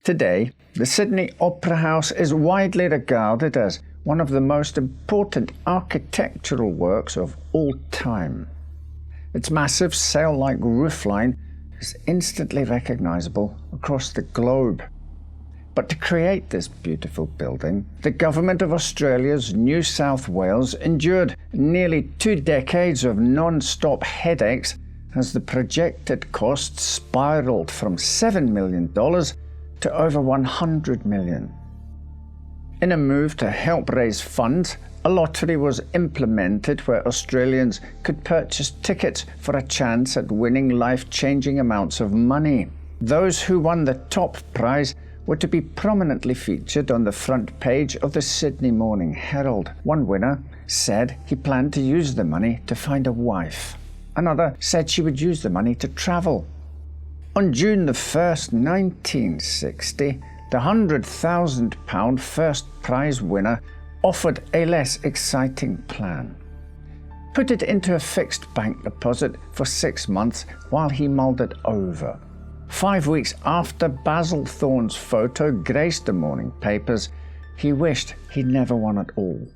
Today, the Sydney Opera House is widely regarded as one of the most important architectural works of all time. Its massive sail-like roofline is instantly recognisable across the globe. But to create this beautiful building, the Government of Australia's New South Wales endured nearly 2 decades of non-stop headaches as the projected costs spiralled from $7 million to over $100 million. In a move to help raise funds, a lottery was implemented where Australians could purchase tickets for a chance at winning life-changing amounts of money. Those who won the top prize were to be prominently featured on the front page of the Sydney Morning Herald. One winner said he planned to use the money to find a wife. Another said she would use the money to travel. On June the 1st, 1960, the £100,000 first prize winner offered a less exciting plan. Put it into a fixed bank deposit for 6 months while he mulled it over. 5 weeks after Basil Thorne's photo graced the morning papers, he wished he'd never won at all.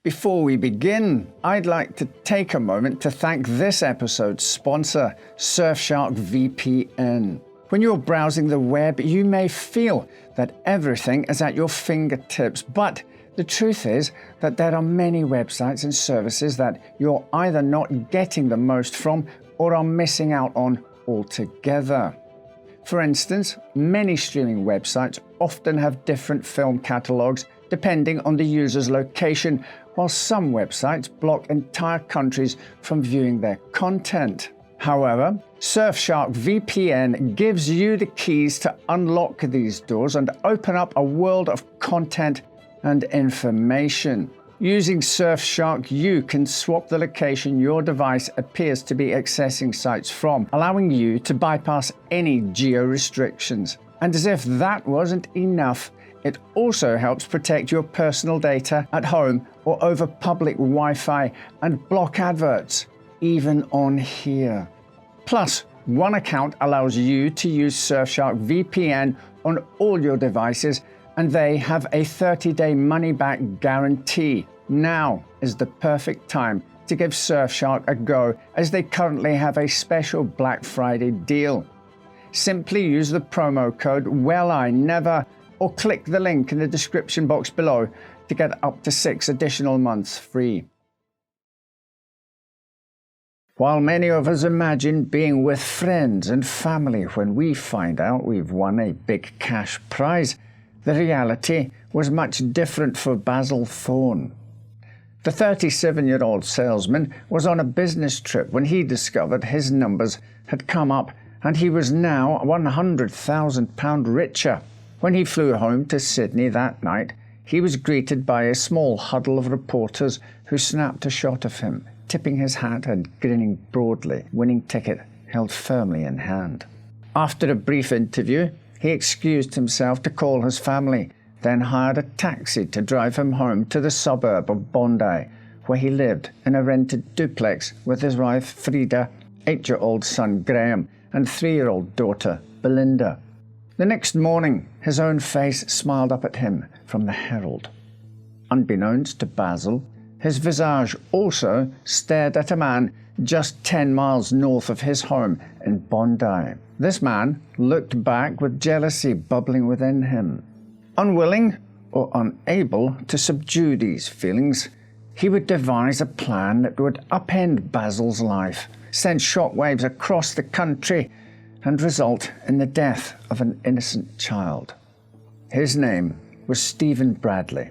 Before we begin, I'd like to take a moment to thank this episode's sponsor, Surfshark VPN. When you're browsing the web, you may feel that everything is at your fingertips, but the truth is that there are many websites and services that you're either not getting the most from or are missing out on altogether. For instance, many streaming websites often have different film catalogues depending on the user's location, while some websites block entire countries from viewing their content. However, Surfshark VPN gives you the keys to unlock these doors and open up a world of content and information. Using Surfshark, you can swap the location your device appears to be accessing sites from, allowing you to bypass any geo-restrictions. And as if that wasn't enough, it also helps protect your personal data at home or over public Wi-Fi and block adverts, even on here. Plus, one account allows you to use Surfshark VPN on all your devices, and they have a 30-day money-back guarantee. Now is the perfect time to give Surfshark a go, as they currently have a special Black Friday deal. Simply use the promo code WELLINEVER or click the link in the description box below to get up to 6 additional months free. While many of us imagine being with friends and family when we find out we've won a big cash prize, the reality was much different for Basil Thorne. The 37-year-old salesman was on a business trip when he discovered his numbers had come up and he was now £100,000 richer. When he flew home to Sydney that night, he was greeted by a small huddle of reporters who snapped a shot of him, tipping his hat and grinning broadly, winning ticket held firmly in hand. After a brief interview, he excused himself to call his family, then hired a taxi to drive him home to the suburb of Bondi, where he lived in a rented duplex with his wife Frida, 8-year-old son Graeme, and 3-year-old daughter Belinda. The next morning, his own face smiled up at him from the Herald. Unbeknownst to Basil, his visage also stared at a man just 10 miles north of his home in Bondi. This man looked back with jealousy bubbling within him. Unwilling or unable to subdue these feelings, he would devise a plan that would upend Basil's life, send shockwaves across the country, and result in the death of an innocent child. His name was Stephen Bradley.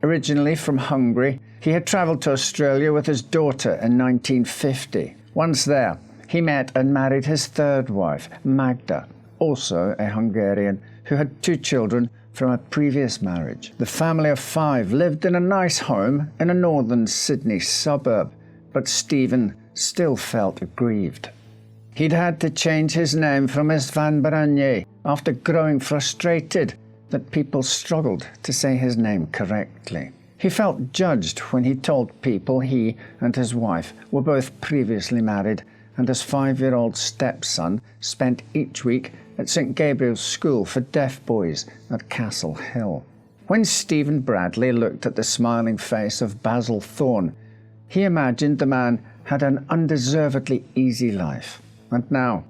Originally from Hungary, he had travelled to Australia with his daughter in 1950. Once there, he met and married his third wife, Magda, also a Hungarian, who had 2 children from a previous marriage. The family of 5 lived in a nice home in a northern Sydney suburb, but Stephen still felt aggrieved. He'd had to change his name from Istvan Baranye after growing frustrated that people struggled to say his name correctly. He felt judged when he told people he and his wife were both previously married, and his 5-year-old stepson spent each week at St Gabriel's School for Deaf Boys at Castle Hill. When Stephen Bradley looked at the smiling face of Basil Thorne, he imagined the man had an undeservedly easy life, and now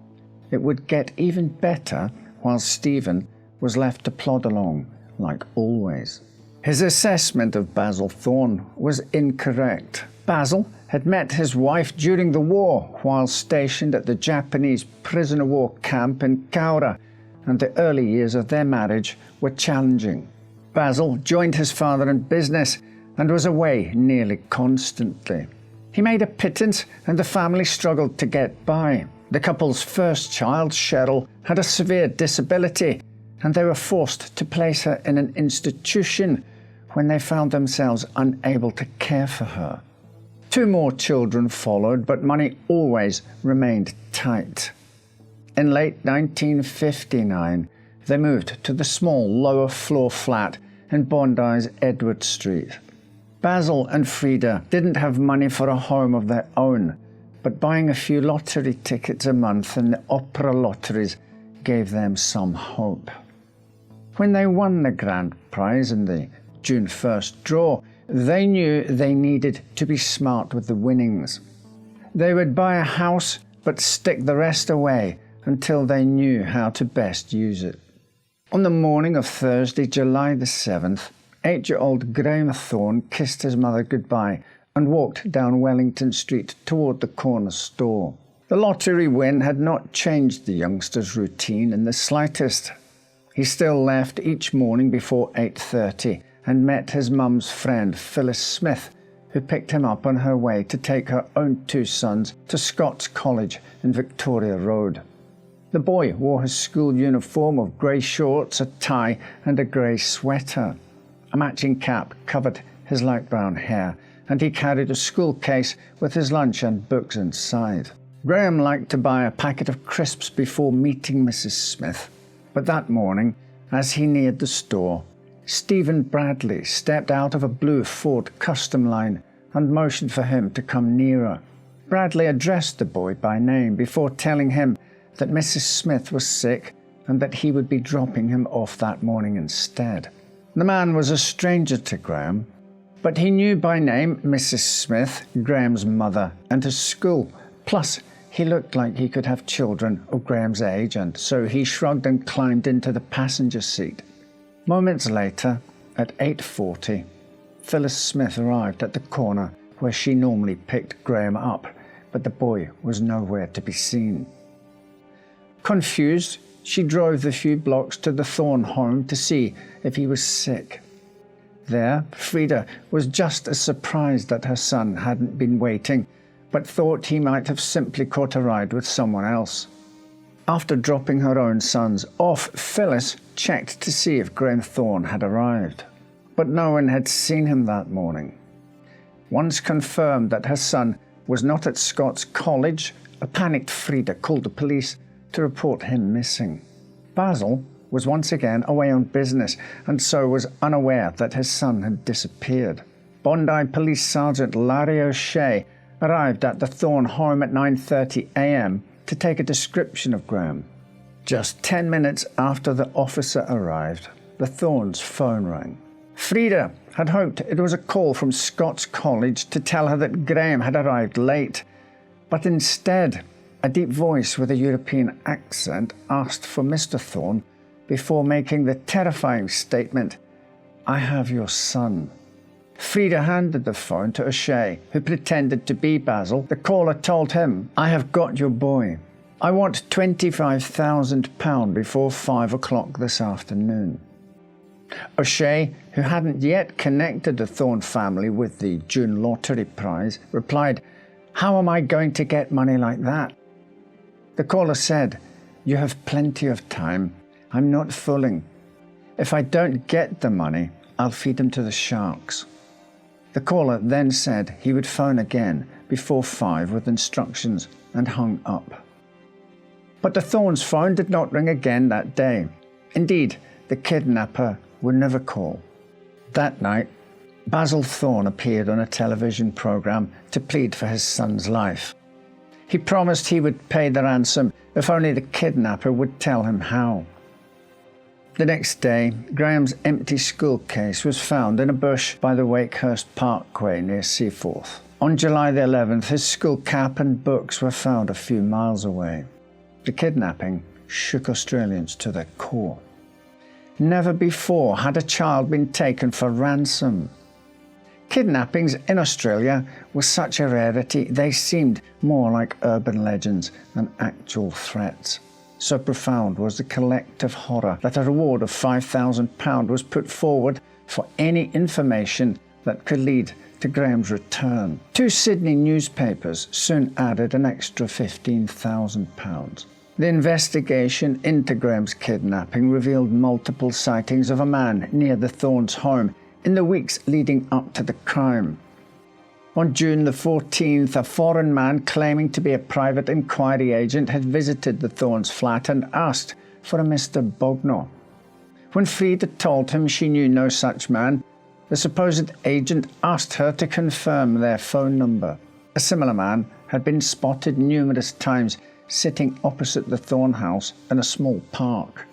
it would get even better while Stephen was left to plod along like always. His assessment of Basil Thorne was incorrect. Basil had met his wife during the war while stationed at the Japanese prisoner of war camp in Kaura, and the early years of their marriage were challenging. Basil joined his father in business and was away nearly constantly. He made a pittance and the family struggled to get by. The couple's first child, Cheryl, had a severe disability, and they were forced to place her in an institution when they found themselves unable to care for her. 2 more children followed, but money always remained tight. In late 1959, they moved to the small lower floor flat in Bondi's Edward Street. Basil and Frida didn't have money for a home of their own, but buying a few lottery tickets a month in the opera lotteries gave them some hope. When they won the grand prize in the June 1st draw, they knew they needed to be smart with the winnings. They would buy a house but stick the rest away until they knew how to best use it. On the morning of Thursday, July the 7th, 8-year-old Graeme Thorne kissed his mother goodbye and walked down Wellington Street toward the corner store. The lottery win had not changed the youngster's routine in the slightest. He still left each morning before 8:30 and met his mum's friend Phyllis Smith, who picked him up on her way to take her own 2 sons to Scots College in Victoria Road. The boy wore his school uniform of grey shorts, a tie and a grey sweater. A matching cap covered his light brown hair, and he carried a school case with his lunch and books inside. Graeme liked to buy a packet of crisps before meeting Mrs. Smith, but that morning, as he neared the store, Stephen Bradley stepped out of a blue Ford Custom Line and motioned for him to come nearer. Bradley addressed the boy by name before telling him that Mrs. Smith was sick and that he would be dropping him off that morning instead. The man was a stranger to Graeme, but he knew by name Mrs. Smith, Graeme's mother, and his school. Plus, he looked like he could have children of Graeme's age, and so he shrugged and climbed into the passenger seat. Moments later, at 8:40, Phyllis Smith arrived at the corner where she normally picked Graeme up, but the boy was nowhere to be seen. Confused, she drove the few blocks to the Thorne home to see if he was sick. There, Frida was just as surprised that her son hadn't been waiting, but thought he might have simply caught a ride with someone else. After dropping her own sons off, Phyllis checked to see if Graeme Thorne had arrived, but no one had seen him that morning. Once confirmed that her son was not at Scots College, a panicked Frida called the police to report him missing. Basil was once again away on business and so was unaware that his son had disappeared. Bondi Police Sergeant Larry O'Shea arrived at the Thorne home at 9:30 a.m. to take a description of Graeme. Just 10 minutes after the officer arrived, the Thornes' phone rang. Frida had hoped it was a call from Scots College to tell her that Graeme had arrived late, but instead, a deep voice with a European accent asked for Mr. Thorne before making the terrifying statement, "I have your son." Frida handed the phone to O'Shea, who pretended to be Basil. The caller told him, "I have got your boy. I want £25,000 before 5 o'clock this afternoon." O'Shea, who hadn't yet connected the Thorne family with the June lottery prize, replied, "How am I going to get money like that?" The caller said, "You have plenty of time. I'm not fooling. If I don't get the money, I'll feed him to the sharks." The caller then said he would phone again before 5 with instructions and hung up. But the Thornes' phone did not ring again that day. Indeed, the kidnapper would never call. That night, Basil Thorne appeared on a television program to plead for his son's life. He promised he would pay the ransom if only the kidnapper would tell him how. The next day, Graeme's empty school case was found in a bush by the Wakehurst Parkway near Seaforth. On July the 11th, his school cap and books were found a few miles away. The kidnapping shook Australians to their core. Never before had a child been taken for ransom. Kidnappings in Australia were such a rarity they seemed more like urban legends than actual threats. So profound was the collective horror that a reward of £5,000 was put forward for any information that could lead to Graeme's return. 2 Sydney newspapers soon added an extra £15,000. The investigation into Graeme's kidnapping revealed multiple sightings of a man near the Thornes' home in the weeks leading up to the crime. On June the 14th, a foreign man claiming to be a private inquiry agent had visited the Thornes' flat and asked for a Mr. Bognor. When Frida told him she knew no such man, the supposed agent asked her to confirm their phone number. A similar man had been spotted numerous times sitting opposite the Thorne house in a small park.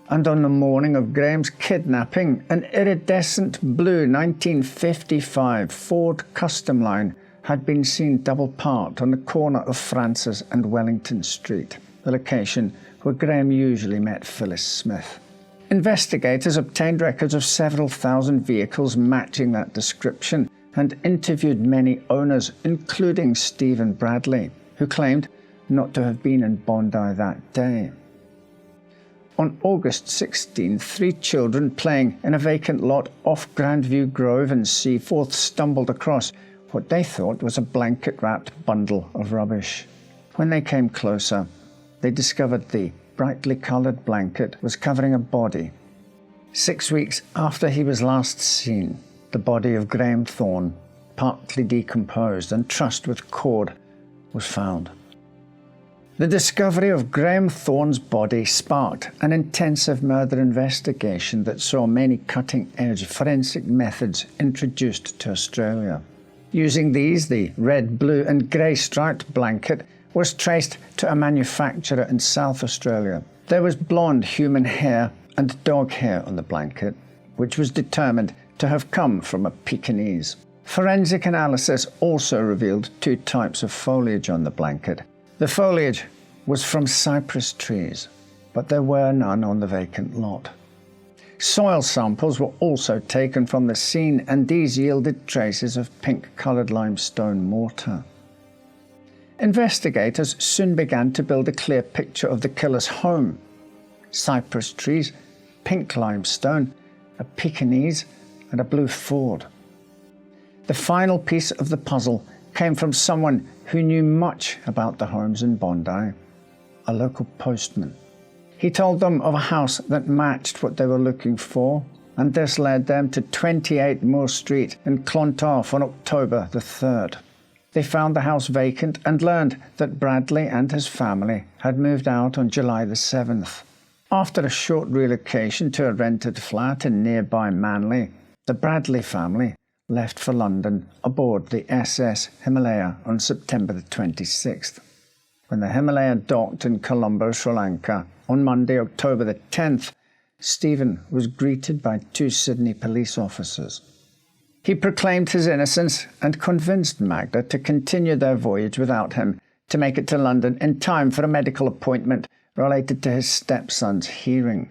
And on the morning of Graeme's kidnapping, an iridescent blue 1955 Ford Custom Line had been seen double parked on the corner of Francis and Wellington Street, the location where Graeme usually met Phyllis Smith. Investigators obtained records of several thousand vehicles matching that description and interviewed many owners, including Stephen Bradley, who claimed not to have been in Bondi that day. On August 16, 3 children playing in a vacant lot off Grandview Grove in Seaforth stumbled across what they thought was a blanket-wrapped bundle of rubbish. When they came closer, they discovered the brightly coloured blanket was covering a body. 6 weeks after he was last seen, the body of Graeme Thorne, partly decomposed and trussed with cord, was found. The discovery of Graeme Thorne's body sparked an intensive murder investigation that saw many cutting-edge forensic methods introduced to Australia. Using these, the red, blue and grey striped blanket was traced to a manufacturer in South Australia. There was blonde human hair and dog hair on the blanket, which was determined to have come from a Pekingese. Forensic analysis also revealed 2 types of foliage on the blanket. The foliage was from cypress trees, but there were none on the vacant lot. Soil samples were also taken from the scene, and these yielded traces of pink-coloured limestone mortar. Investigators soon began to build a clear picture of the killer's home. Cypress trees, pink limestone, a Pekingese, and a blue Ford. The final piece of the puzzle came from someone who knew much about the homes in Bondi, a local postman. He told them of a house that matched what they were looking for, and this led them to 28 Moore Street in Clontarf on October the 3rd. They found the house vacant and learned that Bradley and his family had moved out on July the 7th. After a short relocation to a rented flat in nearby Manly, the Bradley family left for London aboard the SS Himalaya on September the 26th. When the Himalaya docked in Colombo, Sri Lanka, on Monday, October the 10th, Stephen was greeted by 2 Sydney police officers. He proclaimed his innocence and convinced Magda to continue their voyage without him to make it to London in time for a medical appointment related to his stepson's hearing.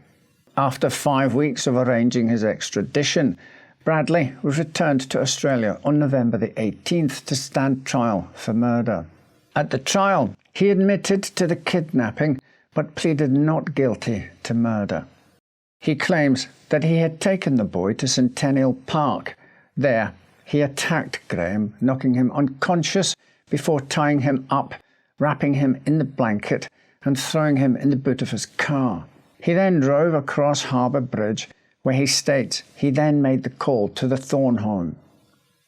After 5 weeks of arranging his extradition, Bradley was returned to Australia on November the 18th to stand trial for murder. At the trial, he admitted to the kidnapping but pleaded not guilty to murder. He claims that he had taken the boy to Centennial Park. There, he attacked Graeme, knocking him unconscious before tying him up, wrapping him in the blanket and throwing him in the boot of his car. He then drove across Harbour Bridge, where he states he then made the call to the Thorne home.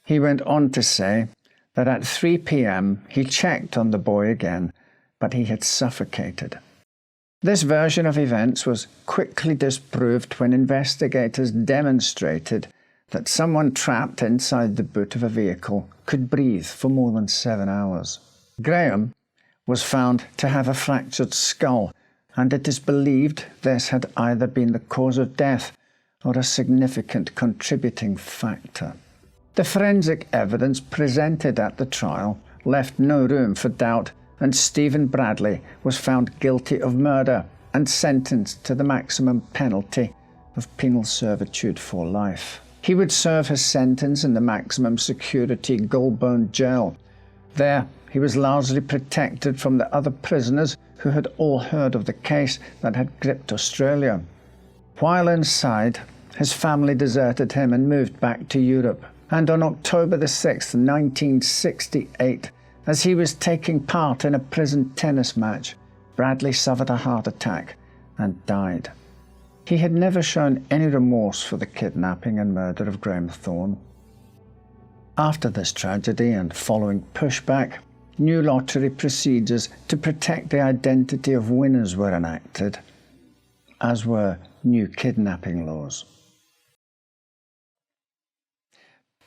He went on to say that at 3 p.m. he checked on the boy again, but he had suffocated. This version of events was quickly disproved when investigators demonstrated that someone trapped inside the boot of a vehicle could breathe for more than 7 hours. Graeme was found to have a fractured skull, and it is believed this had either been the cause of death or a significant contributing factor. The forensic evidence presented at the trial left no room for doubt, and Stephen Bradley was found guilty of murder and sentenced to the maximum penalty of penal servitude for life. He would serve his sentence in the maximum security Goulburn jail. There, he was largely protected from the other prisoners who had all heard of the case that had gripped Australia. While inside, his family deserted him and moved back to Europe. And on October the 6th, 1968, as he was taking part in a prison tennis match, Bradley suffered a heart attack and died. He had never shown any remorse for the kidnapping and murder of Graeme Thorne. After this tragedy and following pushback, new lottery procedures to protect the identity of winners were enacted, as were new kidnapping laws.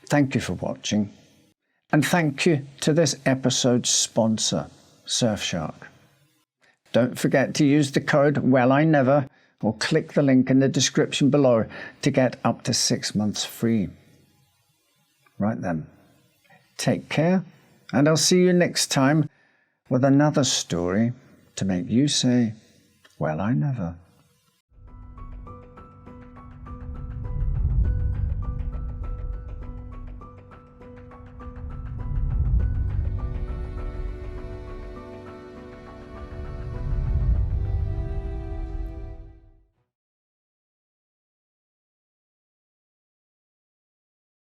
Thank you for watching, and thank you to this episode's sponsor, Surfshark. Don't forget to use the code WellINever or click the link in the description below to get up to 6 months free. Right then, take care, and I'll see you next time with another story to make you say, well, I never.